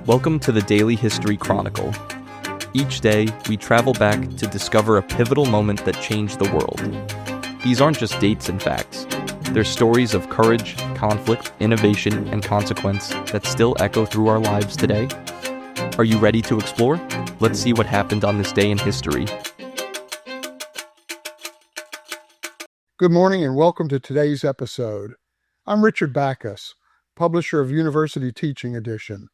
Welcome to the Daily History Chronicle. Each day, we travel back to discover a pivotal moment that changed the world. These aren't just dates and facts. They're stories of courage, conflict, innovation, and consequence that still echo through our lives today. Are you ready to explore? Let's see what happened on this day in history. Good morning and welcome to today's episode. I'm Richard Backus, publisher of University Teaching Edition,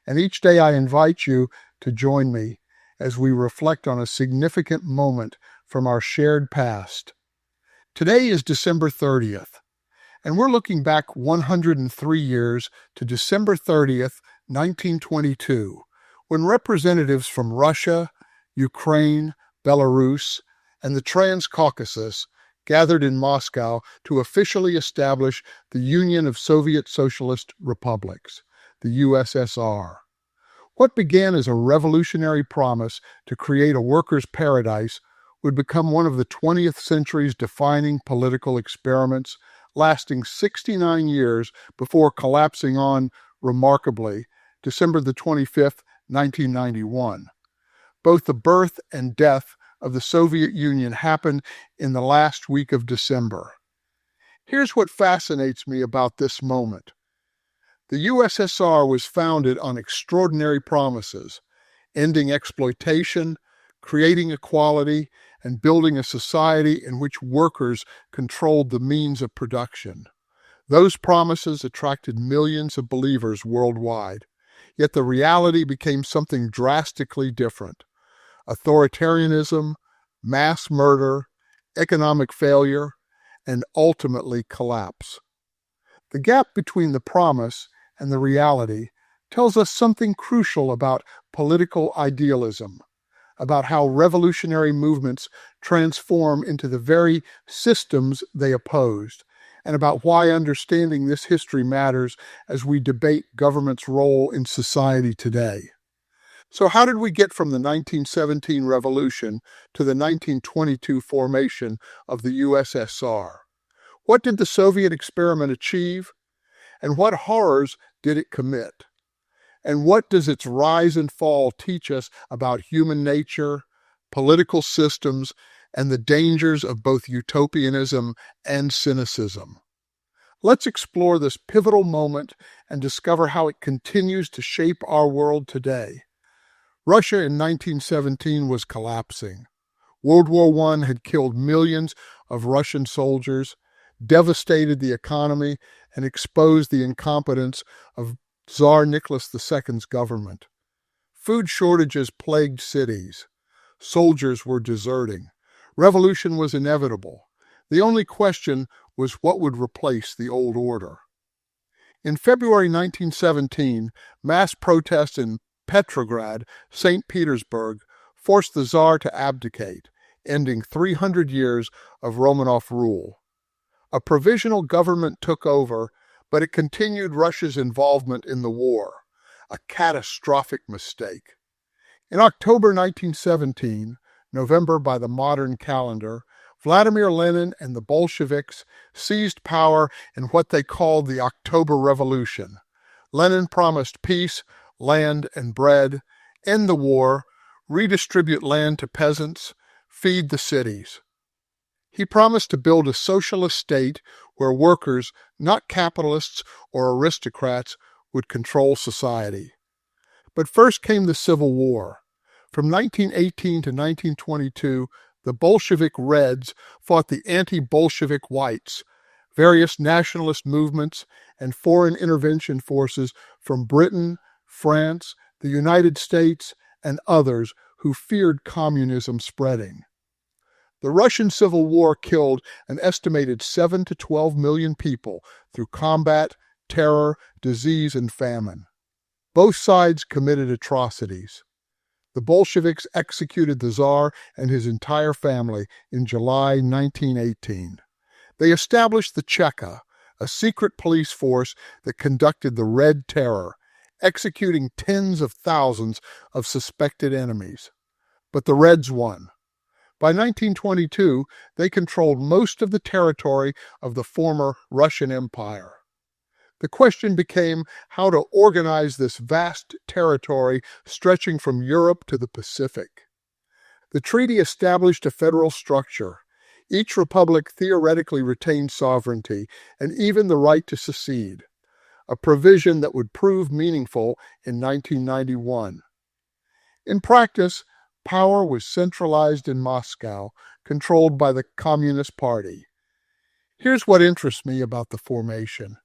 and each day I invite you to join me as we reflect on a significant moment from our shared past. Today is December 30th, and we're looking back 103 years to December 30th, 1922, when representatives from Russia, Ukraine, Belarus, and the Transcaucasus gathered in Moscow to officially establish the Union of Soviet Socialist Republics, the USSR. What began as a revolutionary promise to create a workers' paradise would become one of the 20th century's defining political experiments, lasting 69 years before collapsing on, remarkably, December the 25th, 1991. Both the birth and death of the Soviet Union happened in the last week of December. Here's what fascinates me about this moment. The USSR was founded on extraordinary promises, ending exploitation, creating equality, and building a society in which workers controlled the means of production. Those promises attracted millions of believers worldwide, yet the reality became something drastically different. Authoritarianism, mass murder, economic failure, and ultimately collapse. The gap between the promise and the reality tells us something crucial about political idealism, about how revolutionary movements transform into the very systems they opposed, and about why understanding this history matters as we debate government's role in society today. So how did we get from the 1917 revolution to the 1922 formation of the USSR? What did the Soviet experiment achieve? And what horrors did it commit? And what does its rise and fall teach us about human nature, political systems, and the dangers of both utopianism and cynicism? Let's explore this pivotal moment and discover how it continues to shape our world today. Russia in 1917 was collapsing. World War I had killed millions of Russian soldiers, devastated the economy, and exposed the incompetence of Tsar Nicholas II's government. Food shortages plagued cities. Soldiers were deserting. Revolution was inevitable. The only question was what would replace the old order. In February 1917, mass protests in Petrograd, St. Petersburg, forced the Tsar to abdicate, ending 300 years of Romanov rule. A provisional government took over, but it continued Russia's involvement in the war, a catastrophic mistake. In October 1917, November by the modern calendar, Vladimir Lenin and the Bolsheviks seized power in what they called the October Revolution. Lenin promised peace, land and bread, end the war, redistribute land to peasants, feed the cities. He promised to build a socialist state where workers, not capitalists or aristocrats, would control society. But first came the Civil War. From 1918 to 1922, the Bolshevik Reds fought the anti-Bolshevik Whites, various nationalist movements, and foreign intervention forces from Britain, France, the United States, and others who feared communism spreading. The Russian Civil War killed an estimated 7 to 12 million people through combat, terror, disease, and famine. Both sides committed atrocities. The Bolsheviks executed the Tsar and his entire family in July 1918. They established the Cheka, a secret police force that conducted the Red Terror, executing tens of thousands of suspected enemies. But the Reds won. By 1922, they controlled most of the territory of the former Russian Empire. The question became how to organize this vast territory stretching from Europe to the Pacific. The treaty established a federal structure. Each republic theoretically retained sovereignty and even the right to secede, a provision that would prove meaningful in 1991. In practice, power was centralized in Moscow, controlled by the Communist Party. Here's what interests me about the formation.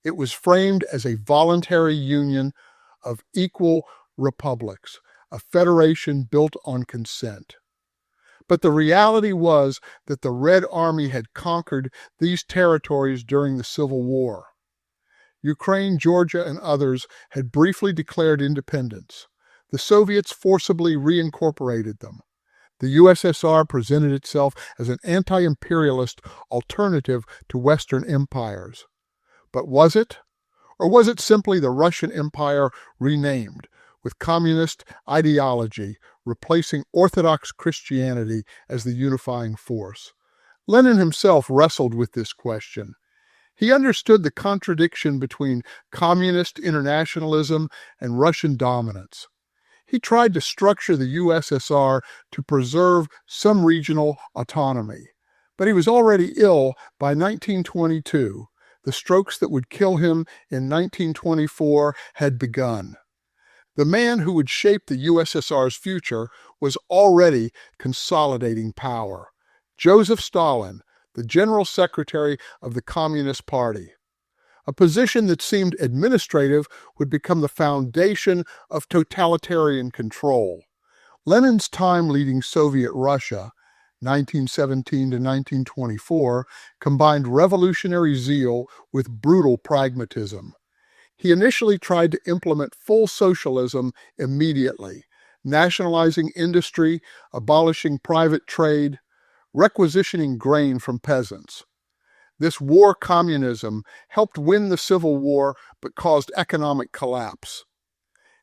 It was framed as a voluntary union of equal republics, a federation built on consent. But the reality was that the Red Army had conquered these territories during the Civil War. Ukraine, Georgia, and others had briefly declared independence. The Soviets forcibly reincorporated them. The USSR presented itself as an anti-imperialist alternative to Western empires. But was it? Or was it simply the Russian Empire renamed, with communist ideology replacing Orthodox Christianity as the unifying force? Lenin himself wrestled with this question. He understood the contradiction between communist internationalism and Russian dominance. He tried to structure the USSR to preserve some regional autonomy. But he was already ill by 1922. The strokes that would kill him in 1924 had begun. The man who would shape the USSR's future was already consolidating power. Joseph Stalin, the General Secretary of the Communist Party. A position that seemed administrative would become the foundation of totalitarian control. Lenin's time leading Soviet Russia, 1917 to 1924, combined revolutionary zeal with brutal pragmatism. He initially tried to implement full socialism immediately, nationalizing industry, abolishing private trade, requisitioning grain from peasants. This war communism helped win the Civil War but caused economic collapse.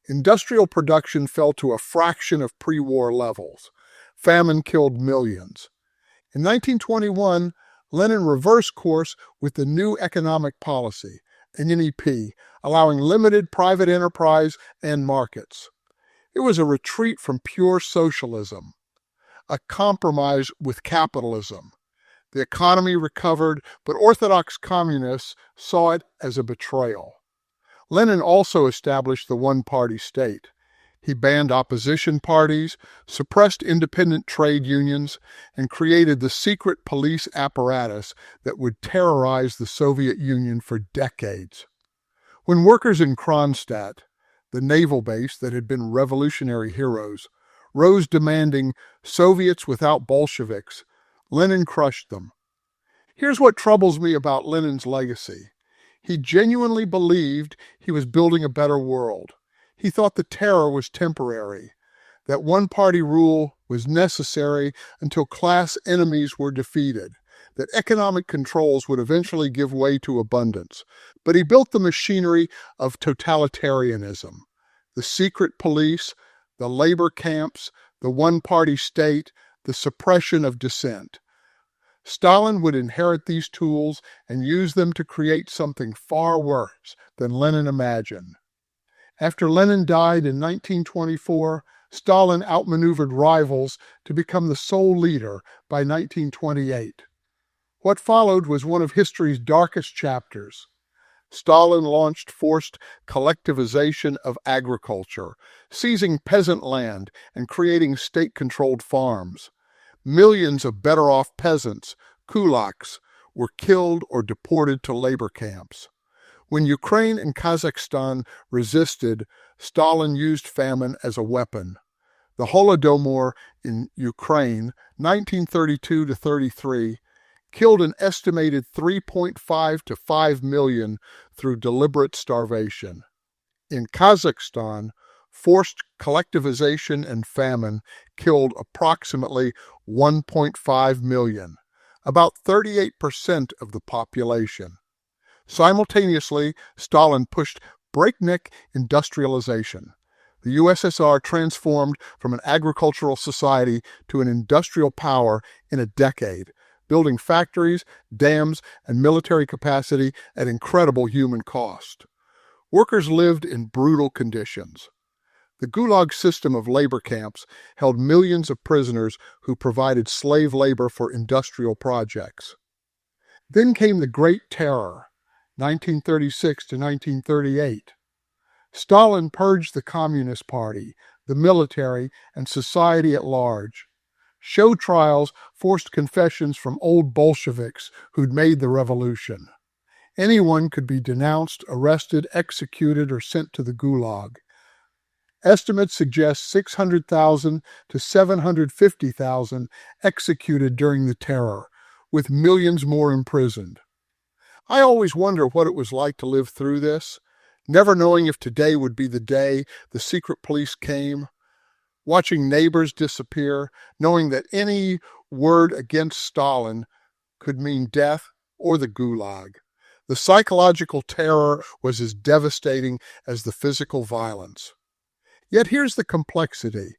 Industrial production fell to a fraction of pre-war levels. Famine killed millions. In 1921, Lenin reversed course with the new economic policy, an NEP, allowing limited private enterprise and markets. It was a retreat from pure socialism, a compromise with capitalism. The economy recovered, but Orthodox communists saw it as a betrayal. Lenin also established the one-party state. He banned opposition parties, suppressed independent trade unions, and created the secret police apparatus that would terrorize the Soviet Union for decades. When workers in Kronstadt, the naval base that had been revolutionary heroes, rose demanding Soviets without Bolsheviks, Lenin crushed them. Here's what troubles me about Lenin's legacy. He genuinely believed he was building a better world. He thought the terror was temporary, that one-party rule was necessary until class enemies were defeated, that economic controls would eventually give way to abundance. But he built the machinery of totalitarianism, the secret police, the labor camps, the one-party state, the suppression of dissent. Stalin would inherit these tools and use them to create something far worse than Lenin imagined. After Lenin died in 1924, Stalin outmaneuvered rivals to become the sole leader by 1928. What followed was one of history's darkest chapters. Stalin launched forced collectivization of agriculture, seizing peasant land and creating state-controlled farms. Millions of better-off peasants, kulaks, were killed or deported to labor camps. When Ukraine and Kazakhstan resisted, Stalin used famine as a weapon. The Holodomor in Ukraine, 1932 to 33, killed an estimated 3.5 to 5 million through deliberate starvation. In Kazakhstan, forced collectivization and famine killed approximately 1.5 million, about 38% of the population. Simultaneously, Stalin pushed breakneck industrialization. The USSR transformed from an agricultural society to an industrial power in a decade. building factories, dams, and military capacity at incredible human cost. Workers lived in brutal conditions. The Gulag system of labor camps held millions of prisoners who provided slave labor for industrial projects. Then came the Great Terror, 1936 to 1938. Stalin purged the Communist Party, the military, and society at large. Show trials forced confessions from old Bolsheviks who'd made the revolution. Anyone could be denounced, arrested, executed, or sent to the Gulag. Estimates suggest 600,000 to 750,000 executed during the terror, with millions more imprisoned. I always wonder what it was like to live through this, never knowing if today would be the day the secret police came, watching neighbors disappear, knowing that any word against Stalin could mean death or the Gulag. The psychological terror was as devastating as the physical violence. Yet here's the complexity.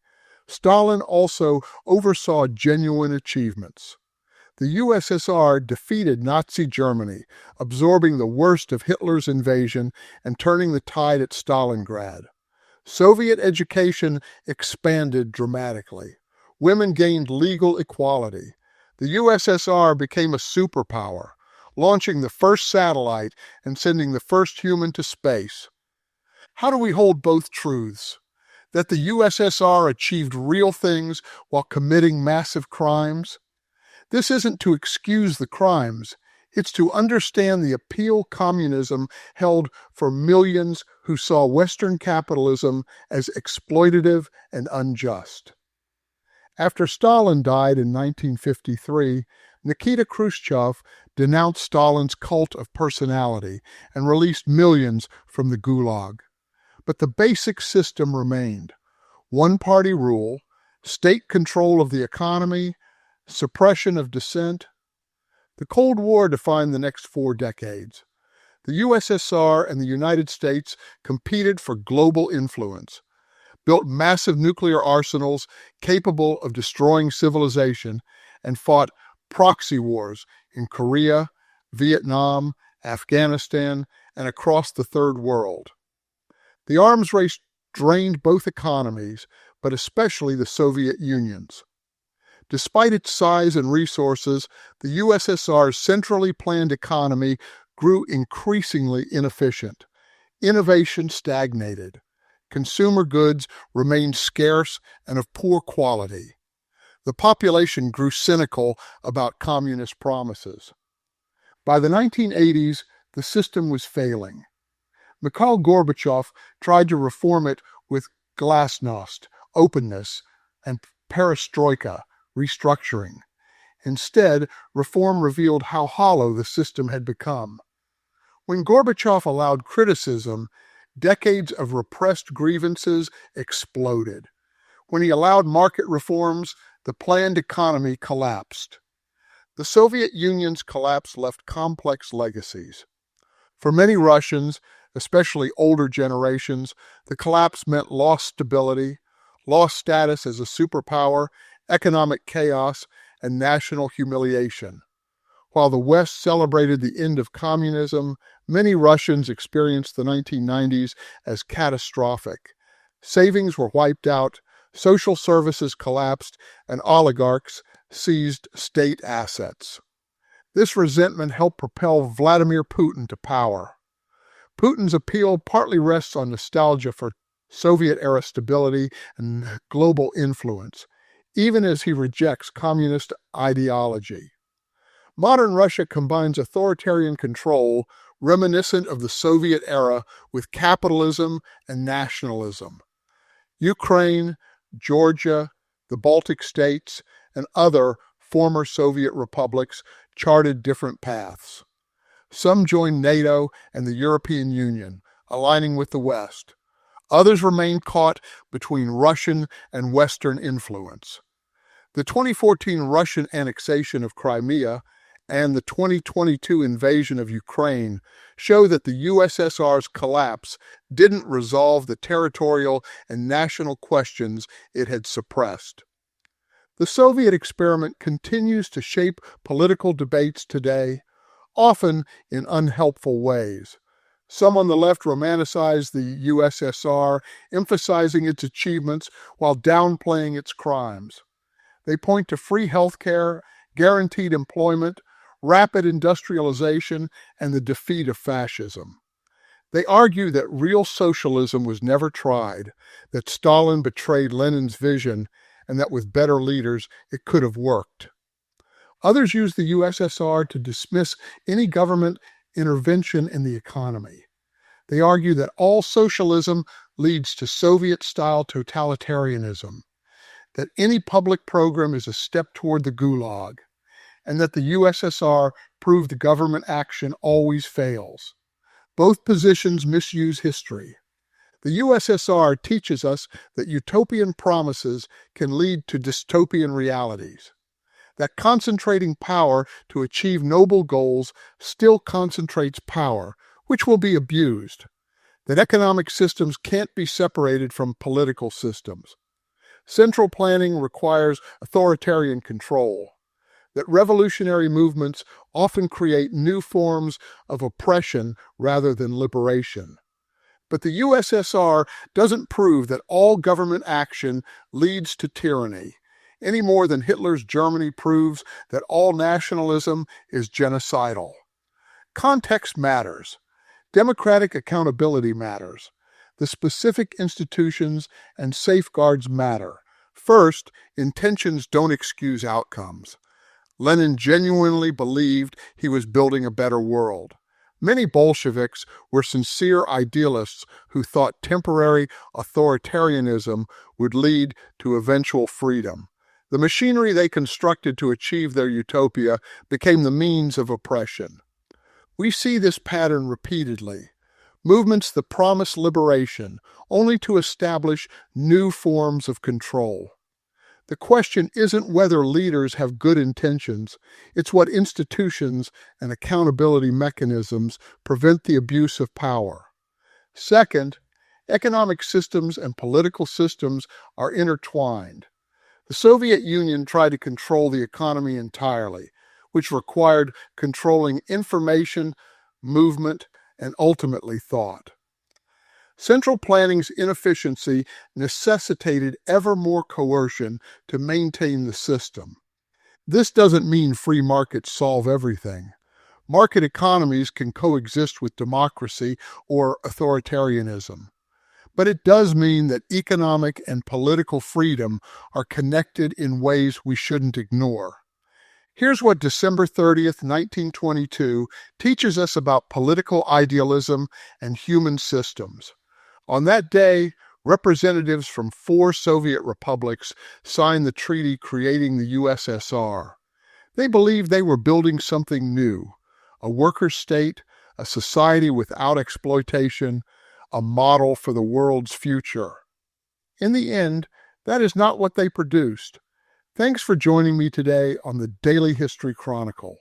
Stalin also oversaw genuine achievements. The USSR defeated Nazi Germany, absorbing the worst of Hitler's invasion and turning the tide at Stalingrad. Soviet education expanded dramatically. Women gained legal equality. The USSR became a superpower, launching the first satellite and sending the first human to space. How do we hold both truths? That the USSR achieved real things while committing massive crimes? This isn't to excuse the crimes. It's to understand the appeal communism held for millions who saw Western capitalism as exploitative and unjust. After Stalin died in 1953, Nikita Khrushchev denounced Stalin's cult of personality and released millions from the Gulag. But the basic system remained: one-party rule, state control of the economy, suppression of dissent. The Cold War defined the next 4 decades. The USSR and the United States competed for global influence, built massive nuclear arsenals capable of destroying civilization, and fought proxy wars in Korea, Vietnam, Afghanistan, and across the Third World. The arms race drained both economies, but especially the Soviet Union's. Despite its size and resources, the USSR's centrally planned economy grew increasingly inefficient. Innovation stagnated. Consumer goods remained scarce and of poor quality. The population grew cynical about communist promises. By the 1980s, the system was failing. Mikhail Gorbachev tried to reform it with glasnost, openness, and perestroika, restructuring. Instead, reform revealed how hollow the system had become. When Gorbachev allowed criticism, decades of repressed grievances exploded. When he allowed market reforms, the planned economy collapsed. The Soviet Union's collapse left complex legacies. For many Russians, especially older generations, the collapse meant lost stability, lost status as a superpower, economic chaos, and national humiliation. While the West celebrated the end of communism, many Russians experienced the 1990s as catastrophic. Savings were wiped out, social services collapsed, and oligarchs seized state assets. This resentment helped propel Vladimir Putin to power. Putin's appeal partly rests on nostalgia for Soviet-era stability and global influence, even as he rejects communist ideology. Modern Russia combines authoritarian control, reminiscent of the Soviet era, with capitalism and nationalism. Ukraine, Georgia, the Baltic states, and other former Soviet republics charted different paths. Some joined NATO and the European Union, aligning with the West. Others remained caught between Russian and Western influence. The 2014 Russian annexation of Crimea and the 2022 invasion of Ukraine show that the USSR's collapse didn't resolve the territorial and national questions it had suppressed. The Soviet experiment continues to shape political debates today, often in unhelpful ways. Some on the left romanticize the USSR, emphasizing its achievements while downplaying its crimes. They point to free healthcare, guaranteed employment, rapid industrialization, and the defeat of fascism. They argue that real socialism was never tried, that Stalin betrayed Lenin's vision, and that with better leaders it could have worked. Others use the USSR to dismiss any government intervention in the economy. They argue that all socialism leads to Soviet-style totalitarianism, that any public program is a step toward the Gulag, and that the USSR proved the government action always fails. Both positions misuse history. The USSR teaches us that utopian promises can lead to dystopian realities, that concentrating power to achieve noble goals still concentrates power, which will be abused, that economic systems can't be separated from political systems. Central planning requires authoritarian control, that revolutionary movements often create new forms of oppression rather than liberation. But the USSR doesn't prove that all government action leads to tyranny, any more than Hitler's Germany proves that all nationalism is genocidal. Context matters. Democratic accountability matters. The specific institutions and safeguards matter. First, intentions don't excuse outcomes. Lenin genuinely believed he was building a better world. Many Bolsheviks were sincere idealists who thought temporary authoritarianism would lead to eventual freedom. The machinery they constructed to achieve their utopia became the means of oppression. We see this pattern repeatedly. Movements that promise liberation, only to establish new forms of control. The question isn't whether leaders have good intentions, it's what institutions and accountability mechanisms prevent the abuse of power. Second, economic systems and political systems are intertwined. The Soviet Union tried to control the economy entirely, which required controlling information, movement, and ultimately thought. Central planning's inefficiency necessitated ever more coercion to maintain the system. This doesn't mean free markets solve everything. Market economies can coexist with democracy or authoritarianism. But it does mean that economic and political freedom are connected in ways we shouldn't ignore. Here's what December 30th, 1922 teaches us about political idealism and human systems. On that day, representatives from 4 Soviet republics signed the treaty creating the USSR. They believed they were building something new, a worker state, a society without exploitation, a model for the world's future. In the end, that is not what they produced. Thanks for joining me today on the Daily History Chronicle.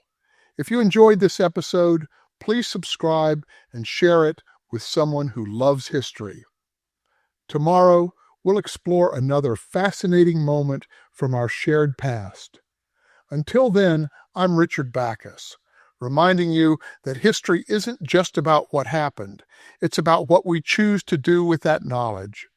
If you enjoyed this episode, please subscribe and share it with someone who loves history. Tomorrow, we'll explore another fascinating moment from our shared past. Until then, I'm Richard Backus, reminding you that history isn't just about what happened, it's about what we choose to do with that knowledge.